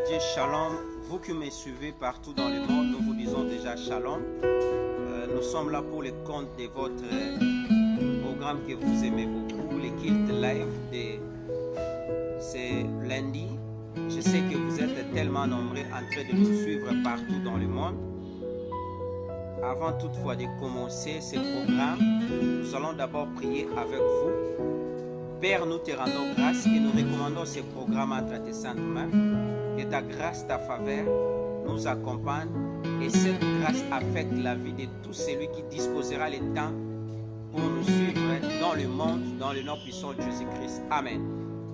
Dieu, shalom. Vous qui me suivez partout dans le monde, nous vous disons déjà shalom. Nous sommes là pour le compte de votre programme que vous aimez beaucoup, le Kilt Live. C'est lundi. Je sais que vous êtes tellement nombreux en train de nous suivre partout dans le monde. Avant toutefois de commencer ce programme, nous allons d'abord prier avec vous. Père, nous te rendons grâce et nous recommandons ce programme entre tes saintes mains. Que ta grâce, ta faveur nous accompagne et cette grâce affecte la vie de tout celui qui disposera le temps pour nous suivre dans le monde, dans le nom puissant de Jésus-Christ. Amen.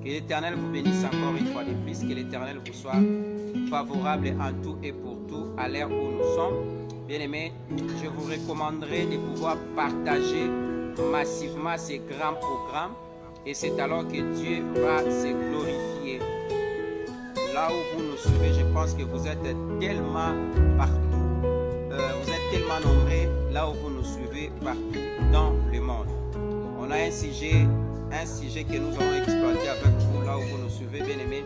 Que l'Éternel vous bénisse encore une fois de plus, que l'Éternel vous soit favorable en tout et pour tout à l'heure où nous sommes. Bien-aimés, je vous recommanderai de pouvoir partager massivement ces grands programmes et c'est alors que Dieu va se glorifier. Là où vous nous suivez, je pense que vous êtes tellement partout, vous êtes tellement nombreux là où vous nous suivez partout dans le monde. On a un sujet que nous allons exploiter avec vous là où vous nous suivez, bien aimés.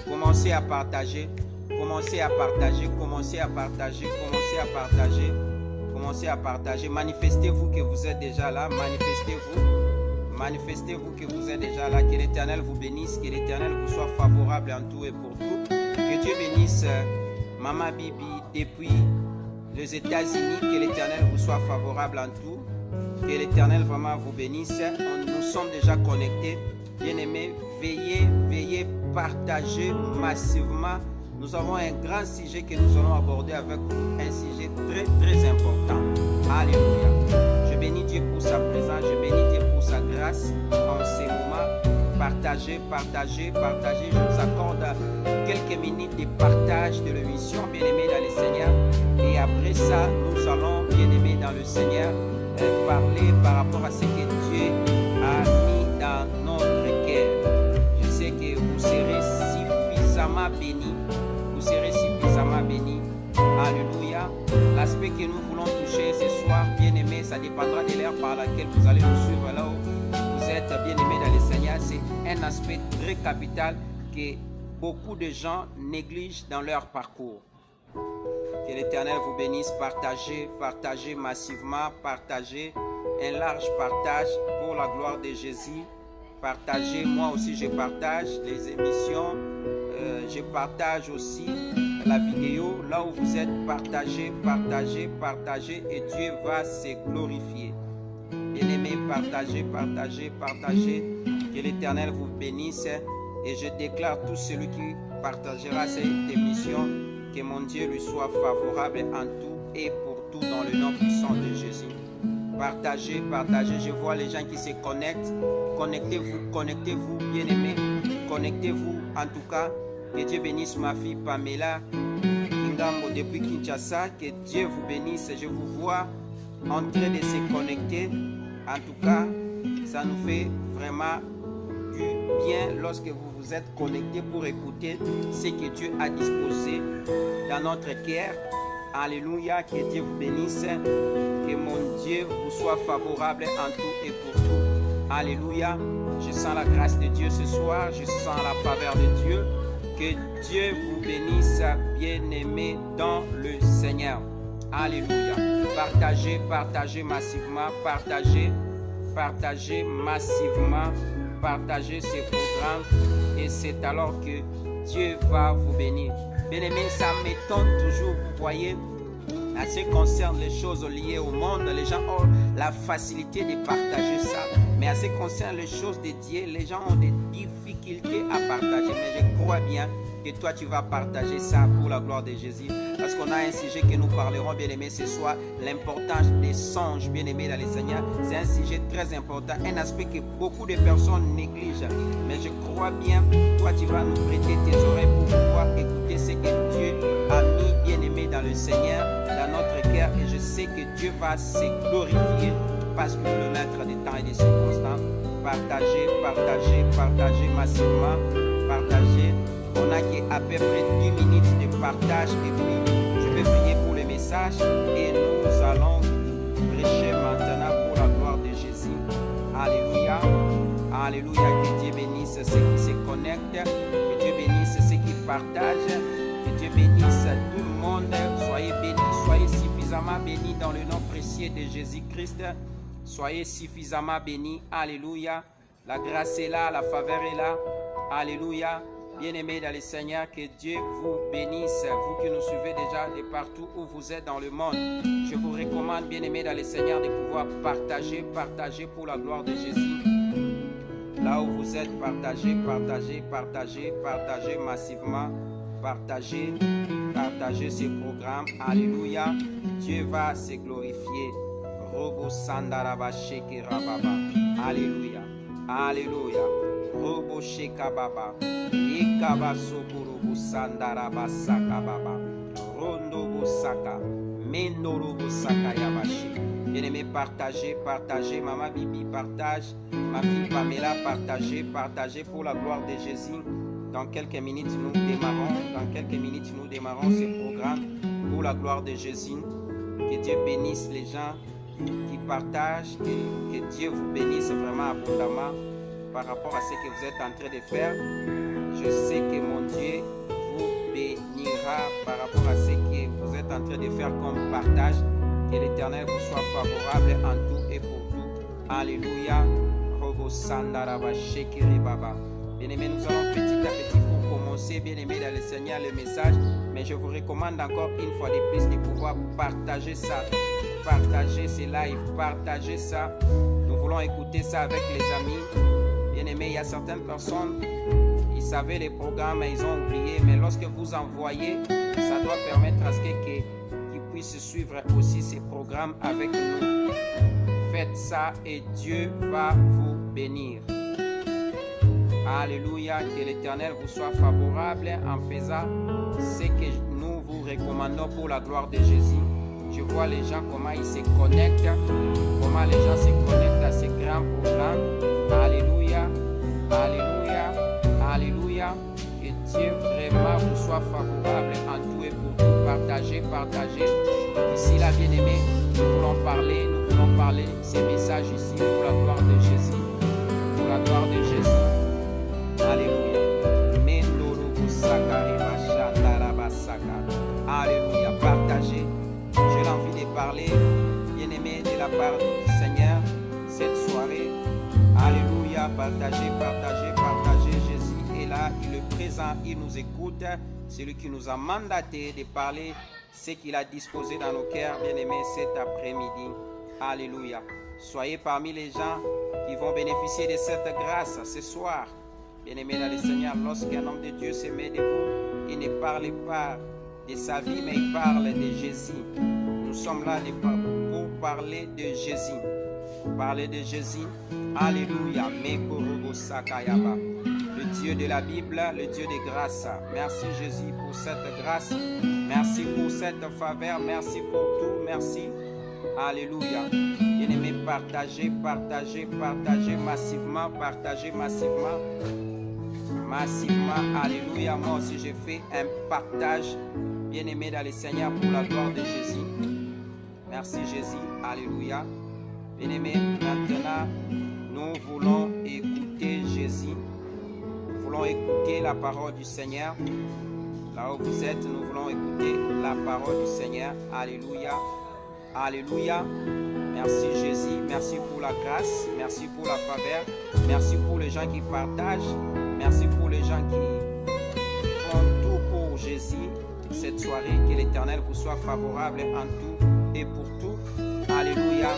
Commencez à partager, commencez à partager, commencez à partager, commencez à partager, commencez à partager. Manifestez-vous que vous êtes déjà là, manifestez-vous. Manifestez-vous que vous êtes déjà là, que l'Éternel vous bénisse, que l'Éternel vous soit favorable en tout et pour tout. Que Dieu bénisse Maman Bibi depuis les États-Unis, que l'Éternel vous soit favorable en tout. Que l'Éternel vraiment vous bénisse. Nous sommes déjà connectés. Bien-aimés, veillez, partagez massivement. Nous avons un grand sujet que nous allons aborder avec vous, un sujet très important. Alléluia. Je bénis Dieu pour sa présence, je bénis Dieu pour sa grâce en ces moments. Partagez. Je vous accorde quelques minutes de partage de l'émission, bien-aimés dans le Seigneur. Et après ça, nous allons, bien-aimés dans le Seigneur, parler par rapport à ce que Dieu a mis dans notre cœur. Je sais que vous serez suffisamment bénis. Vous serez suffisamment bénis. Alléluia. L'aspect que nous voulons toucher ce soir, bien-aimés, ça dépendra de l'heure par laquelle vous allez nous suivre là où vous êtes, bien-aimés dans le Seigneur. C'est un aspect très capital que beaucoup de gens négligent dans leur parcours. Que l'Éternel vous bénisse. Partagez massivement, partagez un large partage pour la gloire de Jésus. Partagez, moi aussi je partage les émissions, je partage aussi la vidéo, là où vous êtes, partagez et Dieu va se glorifier. Bien-aimés, partagez, que l'Éternel vous bénisse et je déclare tout celui qui partagera cette émission, que mon Dieu lui soit favorable en tout et pour tout dans le nom puissant de Jésus. Partagez, je vois les gens qui se connectent, connectez-vous, bien-aimés, connectez-vous en tout cas. Que Dieu bénisse ma fille Pamela Kingambo depuis Kinshasa. Que Dieu vous bénisse. Je vous vois en train de se connecter. En tout cas, ça nous fait vraiment du bien lorsque vous vous êtes connectés pour écouter ce que Dieu a disposé dans notre cœur. Alléluia. Que Dieu vous bénisse. Que mon Dieu vous soit favorable en tout et pour tout. Alléluia. Je sens la grâce de Dieu ce soir. Je sens la faveur de Dieu. Que Dieu vous bénisse, bien-aimés dans le Seigneur. Alléluia. Partagez massivement, partagez massivement, partagez ces programmes et c'est alors que Dieu va vous bénir. Bien-aimés, ça m'étonne toujours, vous voyez, en ce qui concerne les choses liées au monde, les gens ont la facilité de partager ça. Mais en ce qui concerne les choses de Dieu, les gens ont des difficultés à partager. Mais je crois bien que toi, tu vas partager ça pour la gloire de Jésus. Parce qu'on a un sujet que nous parlerons, bien-aimés, ce soir, l'importance des songes, bien-aimés dans le Seigneur. C'est un sujet très important, un aspect que beaucoup de personnes négligent. Mais je crois bien, toi, tu vas nous prêter tes oreilles pour pouvoir écouter ce que Dieu a mis, bien-aimés dans le Seigneur, dans notre cœur. Et je sais que Dieu va se glorifier parce que le maître des temps et des circonstances. Partagez massivement, partagez. On a à peu près 10 minutes de partage et puis je vais prier pour le message et nous allons prêcher maintenant pour la gloire de Jésus. Alléluia. Alléluia. Que Dieu bénisse ceux qui se connectent, que Dieu bénisse ceux qui partagent, Dieu bénisse tout le monde. Soyez bénis, soyez suffisamment bénis dans le nom précieux de Jésus-Christ. Soyez suffisamment bénis. Alléluia. La grâce est là, la faveur est là. Alléluia. Bien-aimés dans le Seigneur, que Dieu vous bénisse. Vous qui nous suivez déjà de partout où vous êtes dans le monde, je vous recommande, bien-aimés dans le Seigneur, de pouvoir partager pour la gloire de Jésus. Là où vous êtes, partagez massivement. Partagez ce programme. Alléluia. Dieu va se glorifier. Robo Sandaraba Sheke Rababa. Alléluia. Alléluia. Robo Sheka Baba. Ikaba Sokorobo Sandaraba Saka Baba. Rondo Bosaka. Mendorobo Saka Yabashi. Bien-aimés, partagez. Maman Bibi, partage. Ma fille Pamela, partagez pour la gloire de Jésus. Dans quelques minutes, nous démarrons ce programme pour la gloire de Jésus. Que Dieu bénisse les gens qui partagent, que Dieu vous bénisse vraiment abondamment par rapport à ce que vous êtes en train de faire. Je sais que mon Dieu vous bénira par rapport à ce que vous êtes en train de faire comme partage. Que l'Éternel vous soit favorable en tout et pour tout. Alléluia. Bien-aimés, nous allons petit à petit pour commencer, bien-aimés dans le Seigneur, le message. Mais je vous recommande encore une fois de plus de pouvoir partager ça. Partager ces lives, partager ça. Nous voulons écouter ça avec les amis. Bien-aimés, il y a certaines personnes, ils savaient les programmes, mais ils ont oublié. Mais lorsque vous envoyez, ça doit permettre à ce qu'ils puissent suivre aussi ces programmes avec nous. Faites ça et Dieu va vous bénir. Alléluia, que l'Éternel vous soit favorable en faisant ce que nous vous recommandons pour la gloire de Jésus. Je vois les gens, comment ils se connectent, à ce grand programme. Alléluia, alléluia, alléluia. Que Dieu vraiment vous soit favorable en tout et pour tout. Partagez. Ici, là, bien-aimés, nous voulons parler ces messages ici pour la gloire de Jésus. Pour la gloire de Jésus. Alléluia. Alléluia. Partagez. J'ai l'envie de parler, bien-aimé, de la part du Seigneur cette soirée. Alléluia. Partagez. Jésus est là, il est présent, il nous écoute. C'est lui qui nous a mandaté de parler ce qu'il a disposé dans nos cœurs, bien-aimés, cet après-midi. Alléluia. Soyez parmi les gens qui vont bénéficier de cette grâce ce soir. Bien-aimé dans le Seigneur, lorsqu'un homme de Dieu se met debout, il ne parle pas de sa vie, mais il parle de Jésus. Nous sommes là pour parler de Jésus. Parler de Jésus. Alléluia. Le Dieu de la Bible, le Dieu de grâce. Merci Jésus pour cette grâce. Merci pour cette faveur. Merci pour tout. Merci. Alléluia. Bien-aimés, partagez massivement. Alléluia. Moi aussi, je fais un partage, bien-aimé dans le Seigneur, pour la gloire de Jésus. Merci Jésus. Alléluia. Bien-aimés, maintenant, nous voulons écouter Jésus. Nous voulons écouter la parole du Seigneur. Là où vous êtes, nous voulons écouter la parole du Seigneur. Alléluia. Alléluia. Merci Jésus. Merci pour la grâce. Merci pour la faveur. Merci pour les gens qui partagent. Merci pour les gens qui font tout pour Jésus. Cette soirée, que l'Éternel vous soit favorable en tout et pour tout. Alléluia.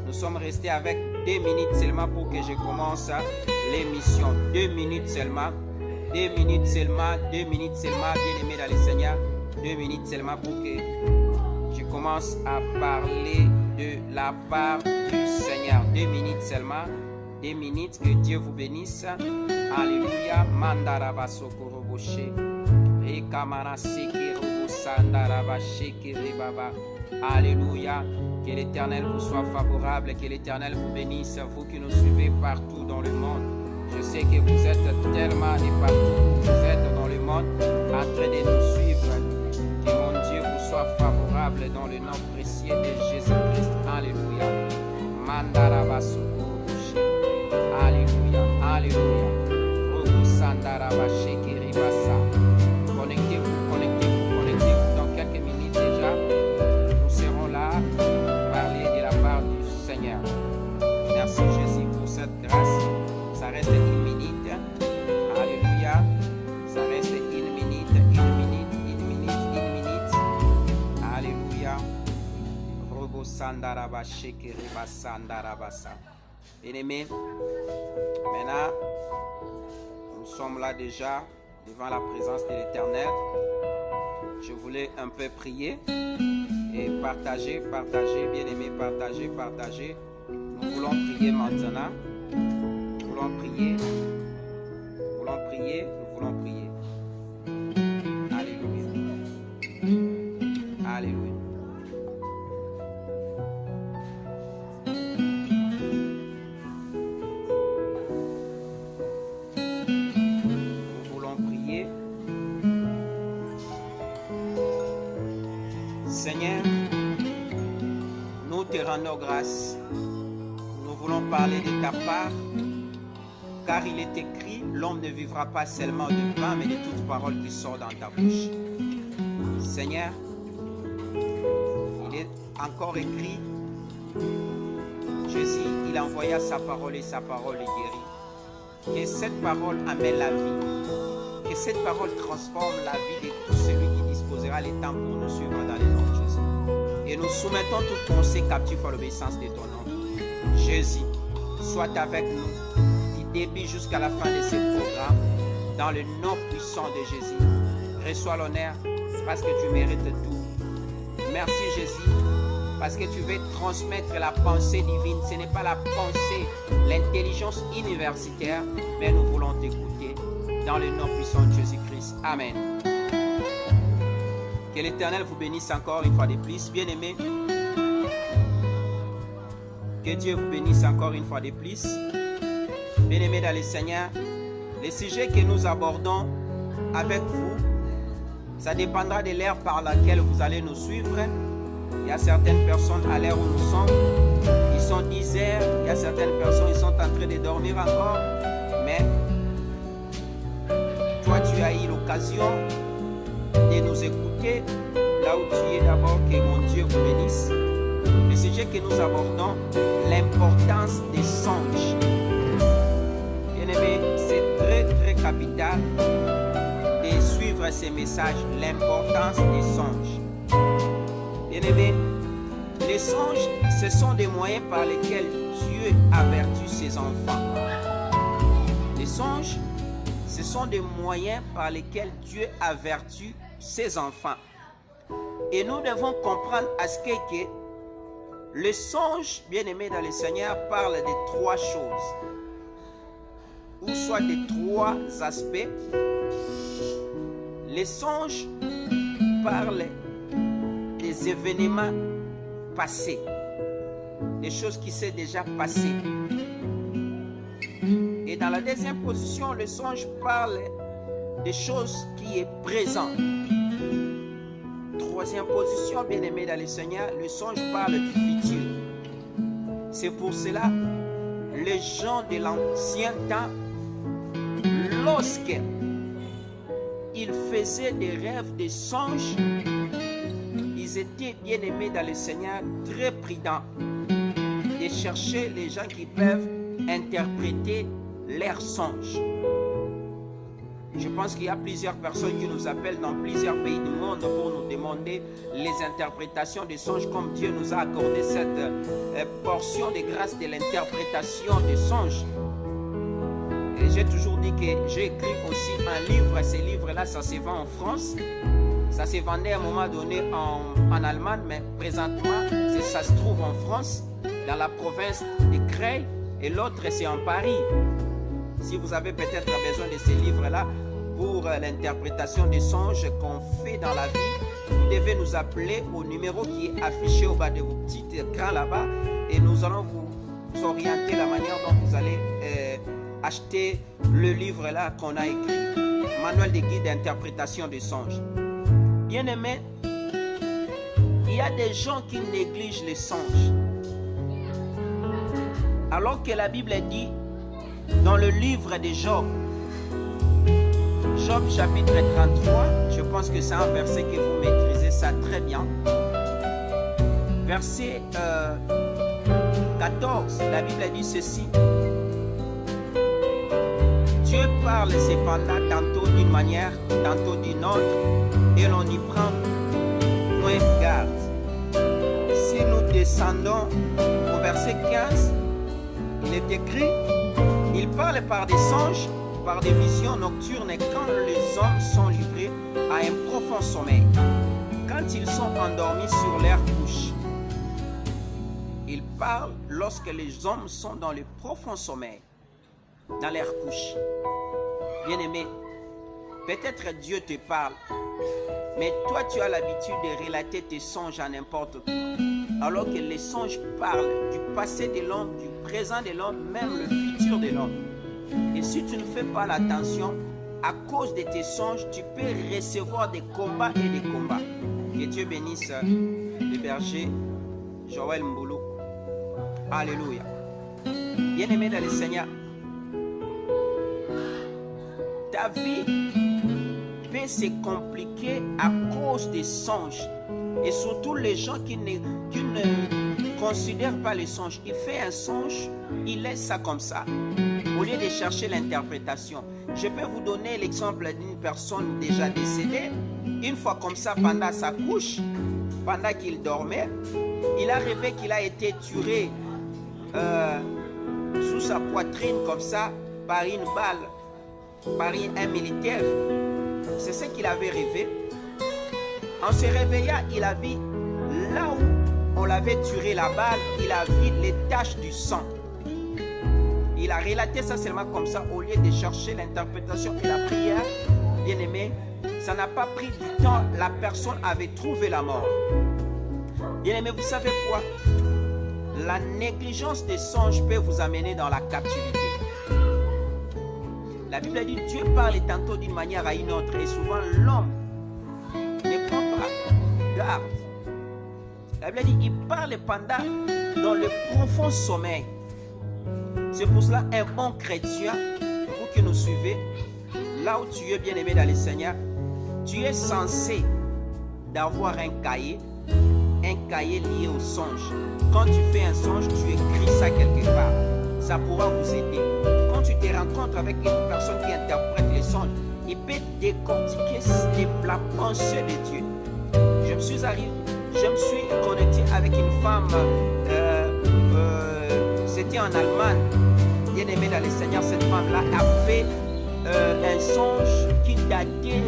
Nous sommes restés avec 2 minutes seulement pour que je commence l'émission. 2 minutes seulement. 2 minutes seulement. Bien-aimé dans le Seigneur. 2 minutes seulement pour que je commence à parler de la part du Seigneur. 2 minutes seulement. 2 minutes, que Dieu vous bénisse. Alléluia. Mandaraba sokoroboshe. Rekamana sekerobo sandaraba shekerebaba. Alléluia. Que l'Éternel vous soit favorable. Que l'Éternel vous bénisse. Vous qui nous suivez partout dans le monde. Je sais que vous êtes tellement de partout. Vous êtes dans le monde en train de nous suivre. Que mon Dieu vous soit favorable dans le nom précieux de Jésus-Christ. Alléluia. Mandaraba sokoroboshe. Alléluia. Alléluia. Robo sandaraba shekeri Bien-aimés, maintenant, nous sommes là déjà devant la présence de l'Éternel. Je voulais un peu prier et partager, bien-aimés, partager. Nous voulons prier maintenant. Nous voulons prier. Alléluia. Alléluia. Nous voulons prier. Seigneur, nous te rendons grâce. Nous voulons parler de ta part, car il est écrit, l'homme ne vivra pas seulement de pain, mais de toute parole qui sort dans ta bouche. Seigneur, il est encore écrit, Jésus, il envoya sa parole et sa parole est guérie. Que cette parole amène la vie, que cette parole transforme la vie de tout celui qui disposera les temps pour nous suivre dans les noms de Jésus. Et nous soumettons toute pensée captive à l'obéissance de ton nom. Jésus, sois avec nous du début jusqu'à la fin de ce programme, dans le nom puissant de Jésus. Reçois l'honneur parce que tu mérites tout. Merci Jésus, parce que tu veux transmettre la pensée divine. Ce n'est pas la pensée, l'intelligence universitaire, mais nous voulons t'écouter dans le nom puissant de Jésus-Christ. Amen. Que l'Éternel vous bénisse encore une fois de plus, bien-aimés. Que Dieu vous bénisse encore une fois de plus. Bien-aimés dans le Seigneur, les sujets que nous abordons avec vous, ça dépendra de l'ère par laquelle vous allez nous suivre. Il y a certaines personnes à l'heure où nous sommes, ils sont 10 heures. Il y a certaines personnes qui sont en train de dormir encore. Mais toi, tu as eu l'occasion de nous écouter là où tu es d'abord. Que mon Dieu vous bénisse. Le sujet que nous abordons, l'importance des songes. Bien-aimés, c'est très capital de suivre ces messages, l'importance des songes. Bien-aimés, les songes, ce sont des moyens par lesquels Dieu avertit ses enfants. Les songes, ce sont des moyens par lesquels Dieu avertit ses enfants. Et nous devons comprendre à ce que le songe, bien-aimé dans le Seigneur, parle de 3 choses, ou soit de 3 aspects. Les songes parlent des événements passés, des choses qui s'est déjà passées. Et dans la deuxième position, le songe parle des choses qui est présent. Troisième position, bien-aimé dans le Seigneur, le songe parle du futur. C'est pour cela, les gens de l'ancien temps, lorsque ils faisaient des rêves, des songes, ils étaient, bien-aimés dans le Seigneur, très prudents de chercher les gens qui peuvent interpréter leurs songes. Je pense qu'il y a plusieurs personnes qui nous appellent dans plusieurs pays du monde pour nous demander les interprétations des songes, comme Dieu nous a accordé cette portion de grâce de l'interprétation des songes. Et j'ai toujours dit que j'ai écrit aussi un livre. Ce livre-là, ça se vend en France. Ça se vendait à un moment donné en Allemagne, mais présentement, ça se trouve en France, dans la province de Creil, et l'autre, c'est en Paris. Si vous avez peut-être besoin de ces livres-là pour l'interprétation des songes qu'on fait dans la vie, vous devez nous appeler au numéro qui est affiché au bas de vos petits écrans là-bas, et nous allons vous orienter la manière dont vous allez acheter le livre-là qu'on a écrit, Manuel de guide d'interprétation des songes. Bien-aimés, il y a des gens qui négligent les songes. Alors que la Bible dit dans le livre de Job, Job chapitre 33, je pense que c'est un verset que vous maîtrisez ça très bien. Verset 14, la Bible dit ceci. Dieu parle cependant tantôt d'une manière, tantôt d'une autre, et l'on y prend moins garde. Si nous descendons au verset 15. Il est écrit, il parle par des songes, par des visions nocturnes quand les hommes sont livrés à un profond sommeil. Quand ils sont endormis sur leur couche. Il parle lorsque les hommes sont dans le profond sommeil, dans leur couche. Bien-aimé, peut-être Dieu te parle, mais toi tu as l'habitude de relater tes songes à n'importe qui. Alors que les songes parlent du passé de l'homme, du présent de l'homme, même le futur de l'homme. Et si tu ne fais pas l'attention, à cause de tes songes, tu peux recevoir des combats et des combats. Que Dieu bénisse le berger Joël Mboulou. Alléluia. Bien-aimé dans le Seigneur, ta vie peut se compliquer à cause des songes. Et surtout les gens qui ne considèrent pas les songes. Il fait un songe, il laisse ça comme ça, au lieu de chercher l'interprétation. Je peux vous donner l'exemple d'une personne déjà décédée. Une fois comme ça, pendant sa couche, pendant qu'il dormait, il a rêvé qu'il a été tué sous sa poitrine comme ça, par une balle, par un militaire. C'est ce qu'il avait rêvé. En se réveillant, il a vu là où on l'avait tiré la balle, il a vu les taches du sang. Il a relaté ça seulement comme ça, au lieu de chercher l'interprétation et la prière. Bien aimé, ça n'a pas pris du temps, la personne avait trouvé la mort. Bien aimé, vous savez quoi? La négligence des songes peut vous amener dans la captivité. La Bible dit Dieu parle tantôt d'une manière à une autre et souvent l'homme ne prend pas garde. La Bible dit il parle pendant dans le profond sommeil. C'est pour cela un bon chrétien, vous qui nous suivez, là où tu es bien aimé dans le Seigneur, tu es censé d'avoir un cahier lié au songe. Quand tu fais un songe, tu écris ça quelque part. Ça pourra vous aider. Quand tu te rencontres avec une personne qui interprète les songes, il peut décortiquer la pensée de Dieu. Je me suis connecté avec une femme, c'était en Allemagne, bien aimée dans le Seigneur. Cette femme-là a fait un songe qui datait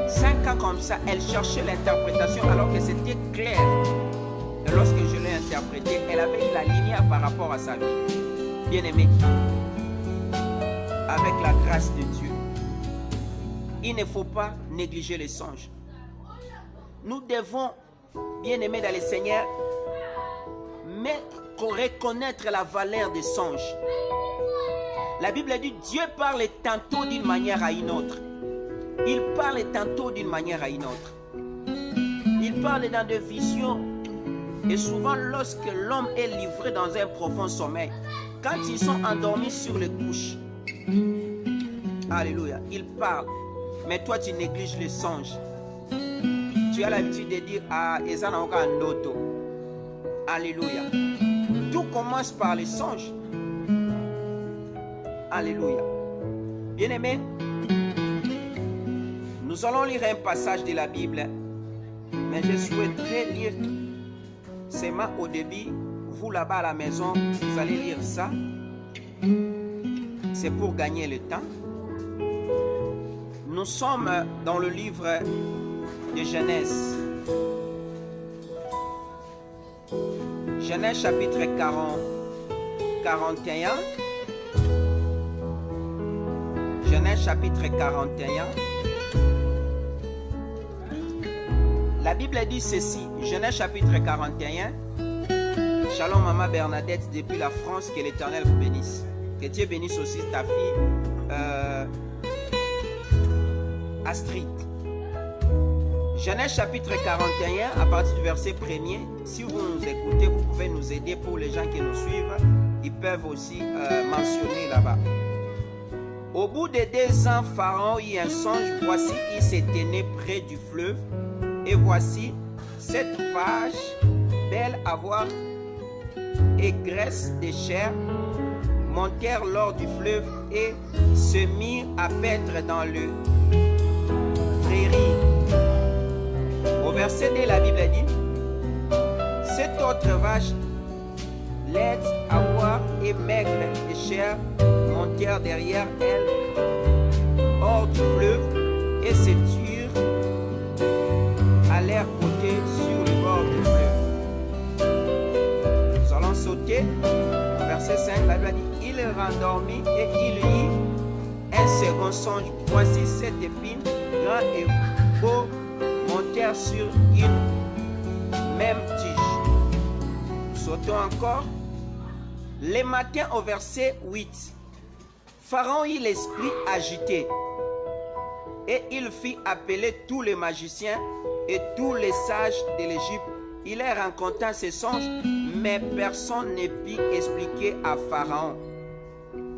5 ans comme ça. Elle cherchait l'interprétation alors que c'était clair. Et lorsque je l'ai interprété, elle avait eu la lumière par rapport à sa vie. Bien aimé, avec la grâce de Dieu, il ne faut pas négliger les songes. Nous devons, bien aimés dans le Seigneur, mais reconnaître la valeur des songes. La Bible dit Dieu parle tantôt d'une manière à une autre. Il parle tantôt d'une manière à une autre. Il parle dans des visions. Et souvent lorsque l'homme est livré dans un profond sommeil, quand ils sont endormis sur les couches, alléluia, il parle. Mais toi tu négliges les songes. Tu as l'habitude de dire à Ezanaoka Ndoto. Alléluia. Tout commence par les songes. Alléluia. Bien-aimés, nous allons lire un passage de la Bible, mais je souhaiterais lire seulement au début. Vous là-bas à la maison, vous allez lire ça. C'est pour gagner le temps. Nous sommes dans le livre de Genèse. Genèse chapitre 41. Genèse chapitre 41. La Bible dit ceci. Genèse chapitre 41. Shalom maman Bernadette depuis la France, que l'Éternel vous bénisse. Que Dieu bénisse aussi ta fille Astrid. Genèse chapitre 41, à partir du verset 1er. Si vous nous écoutez, vous pouvez nous aider pour les gens qui nous suivent. Ils peuvent aussi mentionner là-bas. Au bout de 2 ans, Pharaon eut un songe. Voici, il s'était né près du fleuve. Et voici, cette vache, belle à voir et graisse de chair, montèrent lors du fleuve et se mirent à paître dans le prairie. Au verset 2, la Bible dit, Cette autre vache, laide à voir et maigre et chère, montèrent derrière elle hors du fleuve et se turent à l'air côté sur le bord du fleuve. Nous allons sauter au verset 5. La Bible dit, il rendormit et il eut un second songe. Voici 7 épines, grands et beaux, montèrent sur une même tige. Sautons encore. Les matins au verset 8. Pharaon eut l'esprit agité et il fit appeler tous les magiciens et tous les sages de l'Égypte. Il leur raconta ses songes, mais personne ne put expliquer à Pharaon.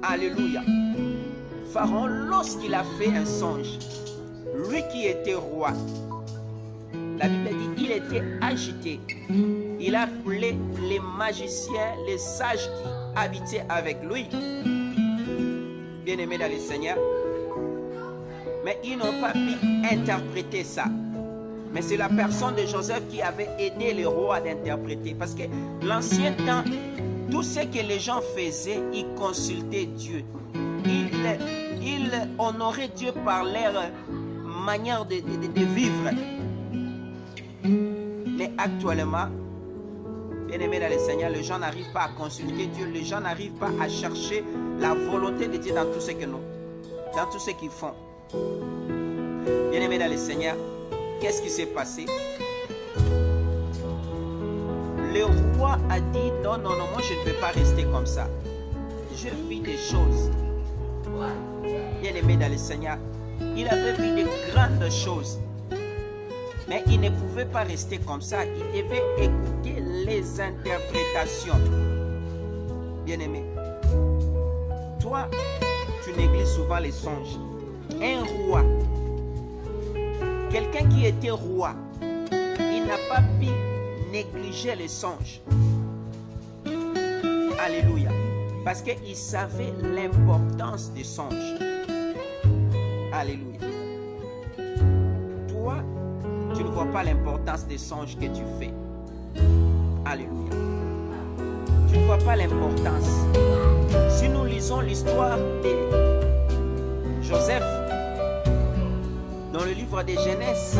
Alléluia. Pharaon, lorsqu'il a fait un songe, lui qui était roi, la Bible dit qu'il était agité. Il a appelé les magiciens, les sages qui habitaient avec lui, bien-aimés dans le Seigneur, mais ils n'ont pas pu interpréter ça. Mais c'est la personne de Joseph qui avait aidé le roi d'interpréter. Parce que l'ancien temps, tout ce que les gens faisaient, ils consultaient Dieu. Ils honoraient Dieu par leur manière de vivre. Mais actuellement, bien-aimés dans le Seigneur, les gens n'arrivent pas à consulter Dieu. Les gens n'arrivent pas à chercher la volonté de Dieu dans tout ce que nous, dans tout ce qu'ils font. Bien-aimés dans le Seigneur, qu'est-ce qui s'est passé? Le roi a dit non, non, non, moi je ne peux pas rester comme ça. Je vis des choses. Bien-aimé dans le Seigneur, il avait vu de grandes choses. Mais il ne pouvait pas rester comme ça. Il devait écouter les interprétations. Bien-aimé, toi, tu négliges souvent les songes. Un roi, quelqu'un qui était roi, il n'a pas pu négliger les songes. Alléluia. Parce qu'il savait l'importance des songes. Alléluia. Toi, tu ne vois pas l'importance des songes que tu fais. Alléluia. Tu ne vois pas l'importance. Si nous lisons l'histoire de Joseph dans le livre de Genèse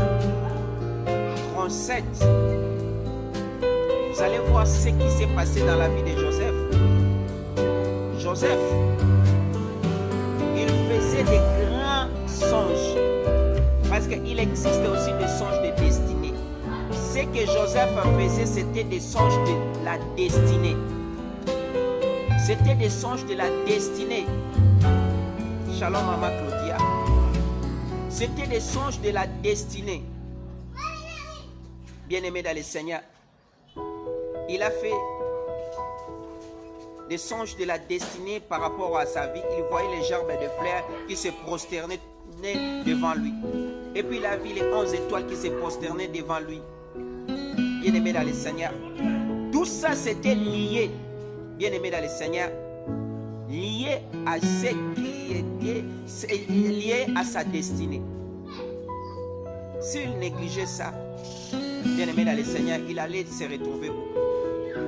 37, vous allez voir ce qui s'est passé dans la vie de Joseph. Joseph, il faisait des grands songes. Parce qu'il existe aussi des songes de destinée. Ce que Joseph faisait, c'était des songes de la destinée. C'était des songes de la destinée. Shalom, maman Claudia. C'était des songes de la destinée. Bien-aimé dans le Seigneur, il a fait des songes de la destinée par rapport à sa vie. Il voyait les gerbes de fleurs qui se prosternaient devant lui. Et puis il a vu les 11 étoiles qui se prosternaient devant lui. Bien-aimé dans le Seigneur, tout ça c'était lié, bien-aimé dans le Seigneur, lié à ce qui était lié à sa destinée. S'il négligeait ça, bien-aimé dans le Seigneur, il allait se retrouver où?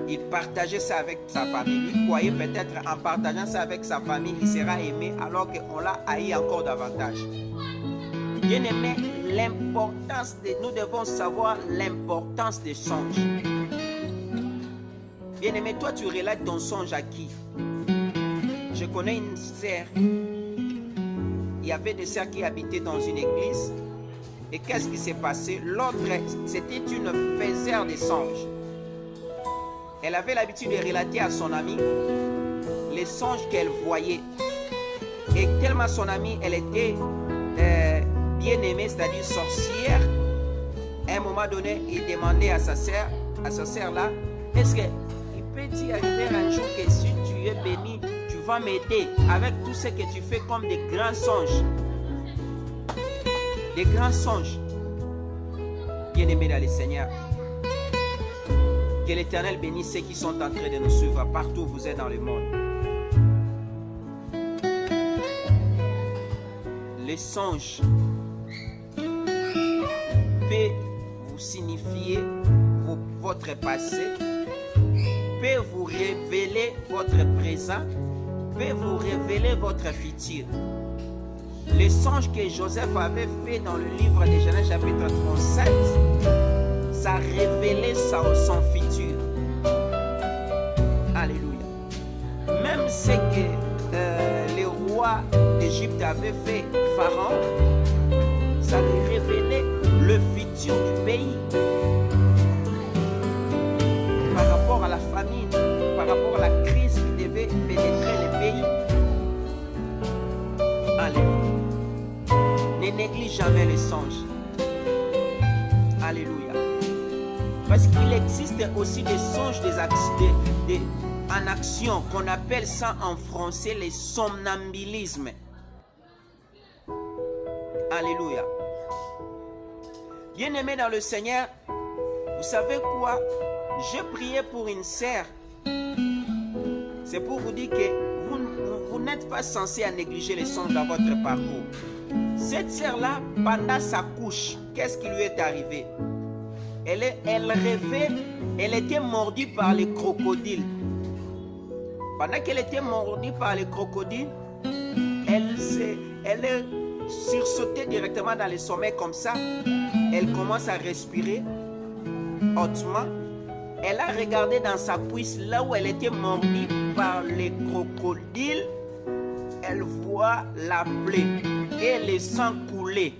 Il partageait ça avec sa famille. Il croyait peut-être en partageant ça avec sa famille, il sera aimé alors qu'on l'a haï encore davantage. Bien-aimé, l'importance nous devons savoir l'importance des songes. Bien-aimé, toi tu relates ton songe à qui? Je connais une sœur. Il y avait des sœurs qui habitaient dans une église. Et qu'est-ce qui s'est passé? L'autre, c'était une faiseur de songes. Elle avait l'habitude de relater à son amie les songes qu'elle voyait. Et tellement son amie, elle était bien-aimée, c'est-à-dire sorcière, à un moment donné, il demandait à sa sœur là, est-ce qu'il peut y arriver un jour que si tu es béni, tu vas m'aider avec tout ce que tu fais comme des grands songes. Des grands songes. Bien-aimés dans le Seigneur, que l'Éternel bénisse ceux qui sont en train de nous suivre partout où vous êtes dans le monde. Les songes peut vous signifier votre passé, peut vous révéler votre présent, peut vous révéler votre futur. Le songe que Joseph avait fait dans le livre de Genèse chapitre 37, ça révélait son futur. Alléluia. Même ce que le roi d'Égypte avait fait, Pharaon, ça lui révélait le futur du pays. Par rapport à la famine, par rapport à la crise qui devait pénétrer le pays. Alléluia. Ne néglige jamais les songes. Alléluia. Parce qu'il existe aussi des songes en action, qu'on appelle ça en français les somnambulismes. Alléluia. Bien-aimés dans le Seigneur, vous savez quoi? Je priais pour une sœur. C'est pour vous dire que vous n'êtes pas censé à négliger les songes dans votre parcours. Cette sœur-là, pendant sa couche, qu'est-ce qui lui est arrivé? Elle rêvait, elle était mordue par les crocodiles. Pendant qu'elle était mordue par les crocodiles, elle est sursautée directement dans le sommeil comme ça. Elle commence à respirer hautement. Elle a regardé dans sa cuisse là où elle était mordue par les crocodiles. Elle voit la plaie et le sang couler.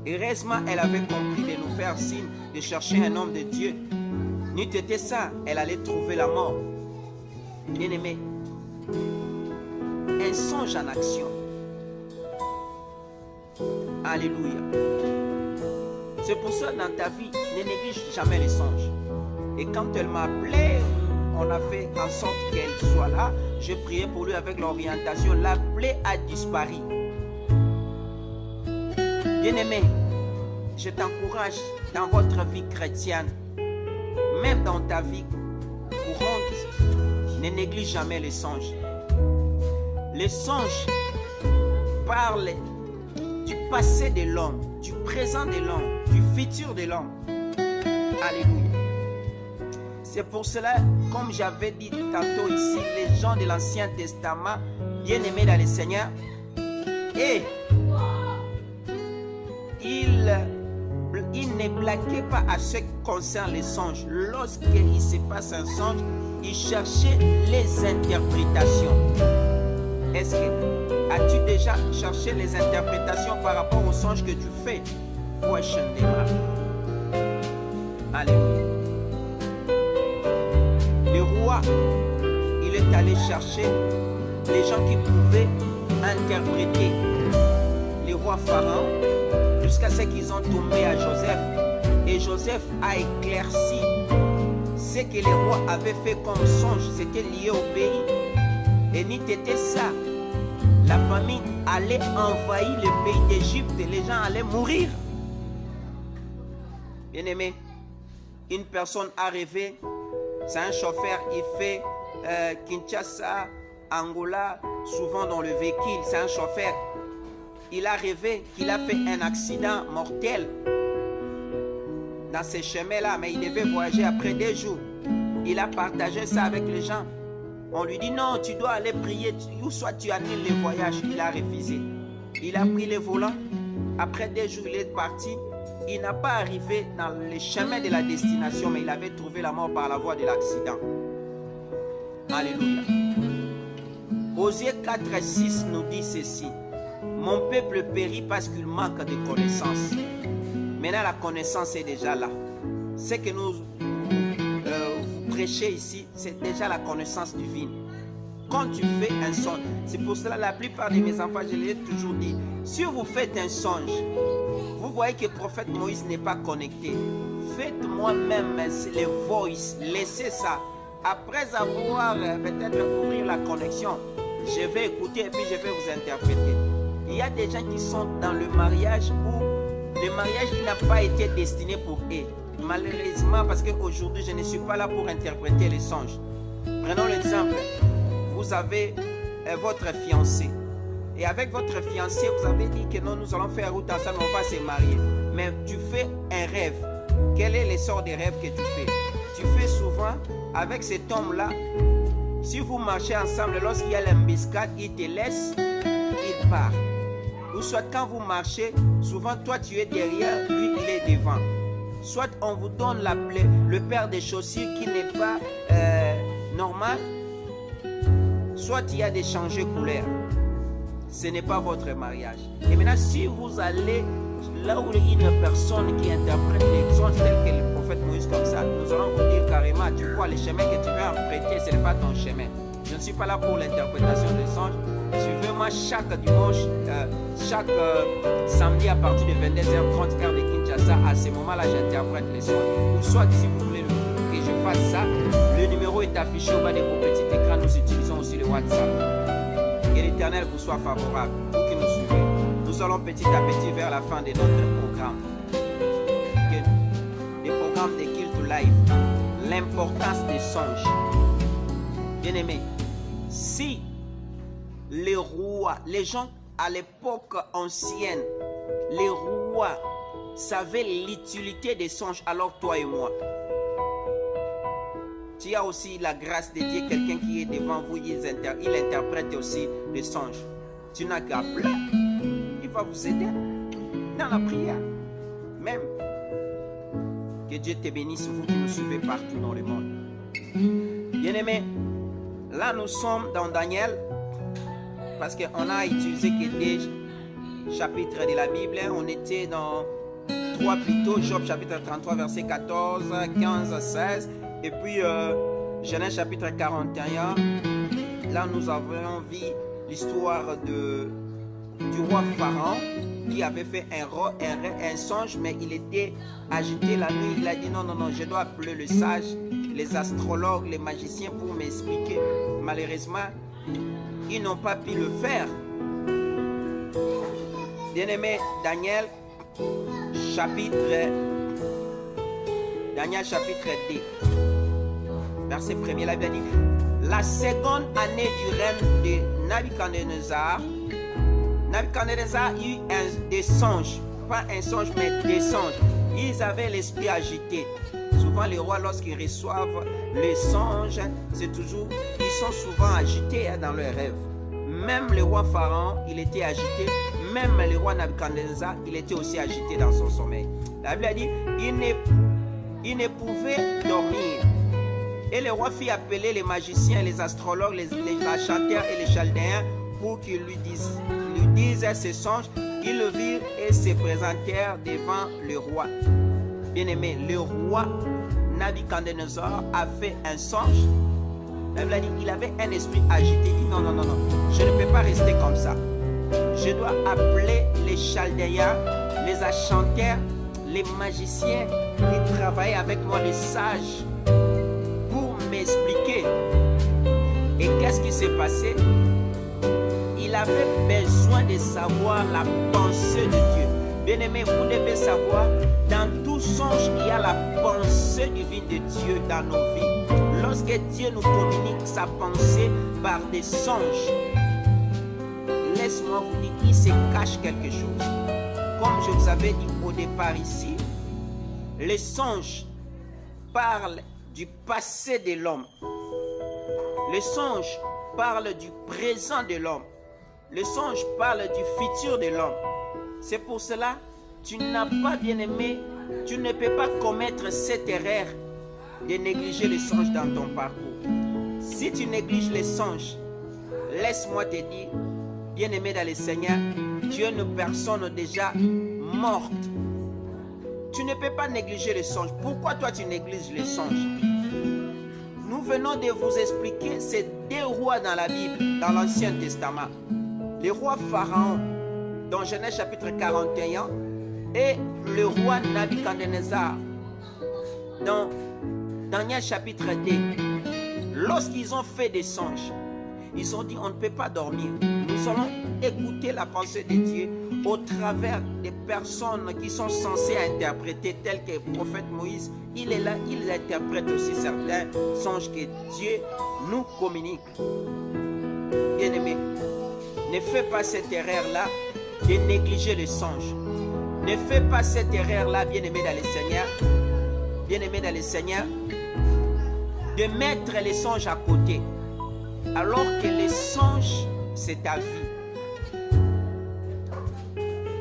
Heureusement, elle avait compris de nous faire signe de chercher un homme de Dieu. N'eût été ça, elle allait trouver la mort. Bien-aimé, un songe en action. Alléluia. C'est pour ça dans ta vie, ne néglige jamais les songes. Et quand elle m'a appelé, on a fait en sorte qu'elle soit là. J'ai prié pour lui avec l'orientation. La plaie a disparu. Bien-aimé, je t'encourage dans votre vie chrétienne, même dans ta vie courante, ne néglige jamais les songes. Les songes parlent du passé de l'homme, du présent de l'homme, du futur de l'homme. Alléluia. C'est pour cela, comme j'avais dit tantôt ici, les gens de l'Ancien Testament, bien-aimés dans le Seigneur, et ils ne blaguaient pas à ce qui concerne les songes. Lorsqu'il se passe un songe, ils cherchaient les interprétations. Est-ce que as-tu déjà cherché les interprétations par rapport aux songes que tu fais? Question the mark. Alléluia. Le roi, il est allé chercher les gens qui pouvaient interpréter. Le roi Pharaon, jusqu'à ce qu'ils ont tombé à Joseph. Et Joseph a éclairci ce que les rois avaient fait comme songe. C'était lié au pays. Et n'eût été ça, la famine allait envahir le pays d'Égypte et les gens allaient mourir. Bien-aimé, une personne a rêvé, c'est un chauffeur, il fait Kinshasa, Angola, souvent dans le véhicule, c'est un chauffeur. Il a rêvé qu'il a fait un accident mortel dans ces chemins-là, mais il devait voyager après 2 jours. Il a partagé ça avec les gens. On lui dit non, tu dois aller prier, ou soit tu annules le voyage. Il a refusé. Il a pris le volant. Après 2 jours, il est parti. Il n'a pas arrivé dans le chemin de la destination, mais il avait trouvé la mort par la voie de l'accident. Alléluia. Osée 4:6 nous dit ceci. Mon peuple périt parce qu'il manque de connaissances. Maintenant, la connaissance est déjà là. Ce que nous prêchez ici, c'est déjà la connaissance divine. Quand tu fais un songe, c'est pour cela la plupart de mes enfants, je l'ai toujours dit, si vous faites un songe, vous voyez que le prophète Moïse n'est pas connecté. Faites moi-même les voices, laissez ça. Après avoir peut-être ouvrir la connexion, je vais écouter et puis je vais vous interpréter. Il y a des gens qui sont dans le mariage où le mariage qui n'a pas été destiné pour eux. Malheureusement, parce qu'aujourd'hui, je ne suis pas là pour interpréter les songes. Prenons l'exemple. Vous avez votre fiancé. Et avec votre fiancé, vous avez dit que non, nous allons faire route ensemble, on va se marier. Mais tu fais un rêve quel est l'essor des rêves que tu fais? Tu fais souvent avec cet homme-là. Si vous marchez ensemble, lorsqu'il y a l'embuscade, il te laisse, il part. Ou soit quand vous marchez, souvent toi tu es derrière, lui il est devant. Soit on vous donne le paire des chaussures qui n'est pas normal, soit il y a des changés couleurs. Ce n'est pas votre mariage. Et maintenant, si vous allez là où il y a une personne qui interprète les songes tels que le prophète Moïse comme ça, nous allons vous dire carrément, tu vois, le chemin que tu veux emprunter, ce n'est pas ton chemin. Je ne suis pas là pour l'interprétation des songes. Suivez-moi chaque dimanche, chaque samedi à partir de 22h30, quart de Kinshasa. À ce moment-là, j'interprète les songes. Ou soit, si vous voulez que je fasse ça, le numéro est affiché au bas de vos petits écrans. Nous utilisons aussi le WhatsApp. Que l'Éternel vous soit favorable, vous qui nous suivez. Nous allons petit à petit vers la fin de notre programme. Le programme de Kill to Life. L'importance des songes. Bien-aimés, si les rois, les gens à l'époque ancienne, les rois savaient l'utilité des songes, alors toi et moi, tu as aussi la grâce de Dieu, quelqu'un qui est devant vous, il interprète aussi les songes. Tu n'as qu'à appeler, il va vous aider dans la prière. Même que Dieu te bénisse, vous qui nous suivez partout dans le monde. Bien-aimés, là nous sommes dans Daniel, parce qu'on a utilisé que des chapitres de la Bible. On était dans 3 plutôt, Job chapitre 33, verset 14, 15, 16. Et puis Genèse chapitre 41. Là nous avons vu l'histoire du roi Pharaon qui avait fait un songe, mais il était agité la nuit. Il a dit non, je dois appeler le sage, les astrologues, les magiciens pour m'expliquer. Malheureusement, ils n'ont pas pu le faire. Bien-aimé, Daniel chapitre 2, verset 1er, la Bible dit: la seconde année du règne de Nabuchodonosor, Nabuchodonosor eut des songes, pas un songe, mais des songes. Ils avaient l'esprit agité. Souvent les rois, lorsqu'ils reçoivent les songes, c'est toujours, ils sont souvent agités dans leurs rêves. Même le roi Pharaon, il était agité. Même le roi Nabuchodonosor, il était aussi agité dans son sommeil. La Bible a dit, il ne pouvait dormir. Et le roi fit appeler les magiciens, les astrologues, les enchanteurs et les chaldéens pour qu'ils lui disent ses songes. Ils le virent et se présentèrent devant le roi. Bien-aimé, le roi Nabuchodonosor a fait un songe. La Bible a dit, il avait un esprit agité. Il dit non, je ne peux pas rester comme ça. Je dois appeler les chaldéens, les enchanteurs, les magiciens qui travaillent avec moi, les sages, pour m'expliquer. Et qu'est-ce qui s'est passé? Il avait besoin de savoir la pensée de Dieu. Bien-aimé, vous devez savoir, dans tout songe, il y a la pensée divine de Dieu dans nos vies. Lorsque Dieu nous communique sa pensée par des songes, laisse-moi vous dire, il se cache quelque chose. Comme je vous avais dit au départ ici, les songes parlent du passé de l'homme. Les songes parlent du présent de l'homme. Les songes parlent du futur de l'homme. C'est pour cela, tu n'as pas bien aimé, tu ne peux pas commettre cette erreur de négliger les songes dans ton parcours. Si tu négliges les songes, laisse-moi te dire, bien-aimé dans le Seigneur, tu es une personne déjà morte. Tu ne peux pas négliger les songes. Pourquoi toi tu négliges les songes? Nous venons de vous expliquer ces deux rois dans la Bible, dans l'Ancien Testament. Le roi Pharaon, dans Genèse chapitre 41, et le roi Nabuchodonosor, dans Daniel chapitre 2. Lorsqu'ils ont fait des songes, ils ont dit on ne peut pas dormir. Nous allons écouter la pensée de Dieu au travers des personnes qui sont censées interpréter, telles que le prophète Moïse. Il est là, il interprète aussi certains songes que Dieu nous communique. Bien-aimé, ne fais pas cette erreur-là de négliger les songes. Ne fais pas cette erreur-là, bien-aimé dans le Seigneur, bien-aimés dans le Seigneur, de mettre les songes à côté, alors que les songes, c'est ta vie.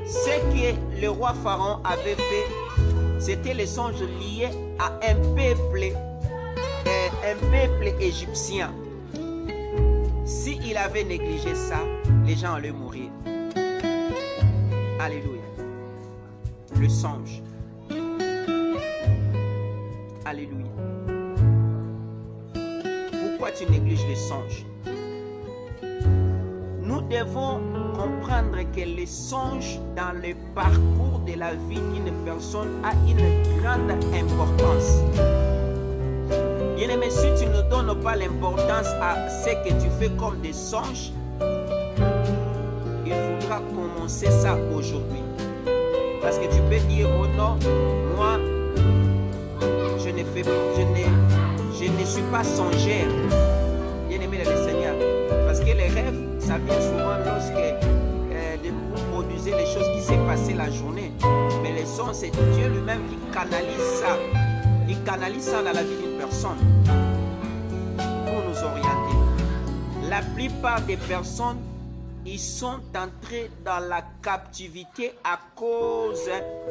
Ce que le roi Pharaon avait fait, c'était les songes liés à un peuple égyptien. S'il avait négligé ça, les gens allaient mourir. Alléluia. Le songe. Alléluia. Pourquoi tu négliges les songes? Nous devons comprendre que les songes dans le parcours de la vie d'une personne a une grande importance. Bien-aimé, si tu ne donnes pas l'importance à ce que tu fais comme des songes, il faudra commencer ça aujourd'hui. Parce que tu peux dire, oh non, moi, je ne suis pas songère. Bien-aimé dans le Seigneur. Parce que les rêves, ça vient souvent lorsque vous produisez les choses qui s'est passées la journée. Mais les songes, c'est Dieu lui-même qui canalise ça. Il canalise ça dans la vie d'une personne pour nous orienter. La plupart des personnes, ils sont entrés dans la captivité à cause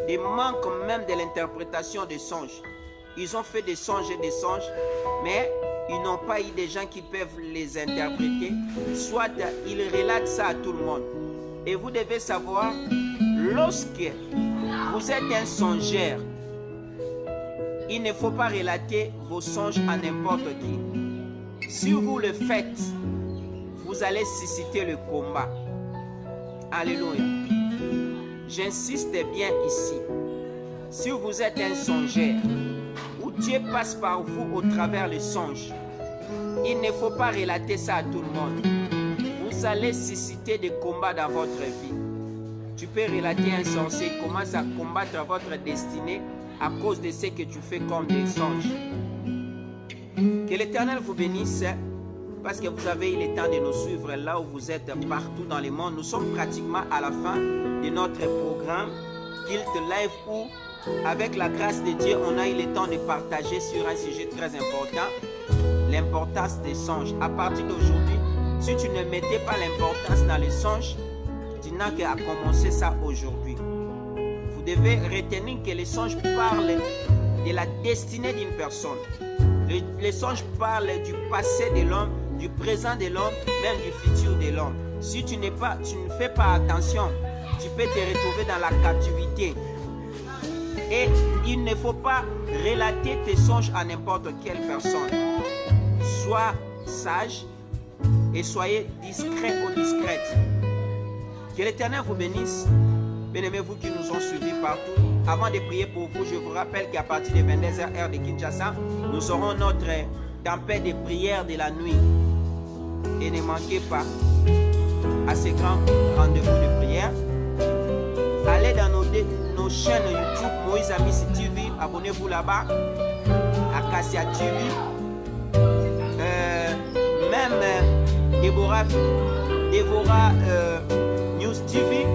des manques même de l'interprétation des songes. Ils ont fait des songes et des songes, mais ils n'ont pas eu des gens qui peuvent les interpréter. Soit ils relatent ça à tout le monde. Et vous devez savoir, lorsque vous êtes un songeur, il ne faut pas relater vos songes à n'importe qui. Si vous le faites, vous allez susciter le combat. Alléluia. J'insiste bien ici. Si vous êtes un songeur, où Dieu passe par vous au travers les songes, il ne faut pas relater ça à tout le monde. Vous allez susciter des combats dans votre vie. Tu peux relater un sorcier qui commence à combattre votre destinée à cause de ce que tu fais comme des songes. Que l'Éternel vous bénisse parce que vous avez eu le temps de nous suivre là où vous êtes partout dans le monde. Nous sommes pratiquement à la fin de notre programme Guilt Live où, avec la grâce de Dieu, on a eu le temps de partager sur un sujet très important, l'importance des songes. À partir d'aujourd'hui, si tu ne mettais pas l'importance dans les songes, tu n'as qu'à commencer ça aujourd'hui. Vous devez retenir que les songes parlent de la destinée d'une personne. Les songes parlent du passé de l'homme, du présent de l'homme, même du futur de l'homme. Si tu ne fais pas attention, tu peux te retrouver dans la captivité. Et il ne faut pas relater tes songes à n'importe quelle personne. Sois sage et soyez discret ou discrète. Que l'Éternel vous bénisse. Bien-aimés, vous qui nous ont suivis partout. Avant de prier pour vous, je vous rappelle qu'à partir de 22h heure de Kinshasa, nous aurons notre tempête de prière de la nuit. Et ne manquez pas à ces grands rendez-vous de prière. Allez dans nos chaînes YouTube, Moïse Amissi TV, abonnez-vous là-bas. Acacia TV. Même Déborah News TV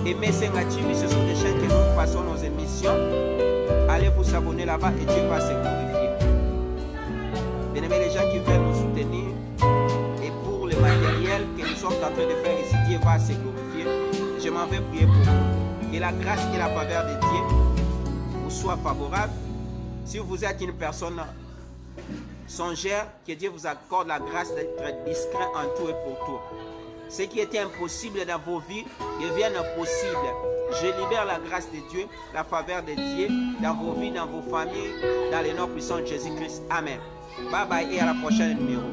et Messenga TV, ce sont des chaînes que nous passons nos émissions. Allez vous abonner là-bas et Dieu va se glorifier. Bien-aimés, les gens qui veulent nous soutenir et pour le matériel que nous sommes en train de faire ici, Dieu va se glorifier. Je m'en vais prier pour vous. Que la grâce et la faveur de Dieu vous soient favorables. Si vous êtes une personne songeur, que Dieu vous accorde la grâce d'être discret en tout et pour tout. Ce qui était impossible dans vos vies devienne possible. Je libère la grâce de Dieu, la faveur de Dieu dans vos vies, dans vos familles, dans les noms puissants de Jésus-Christ. Amen. Bye bye et à la prochaine numéro.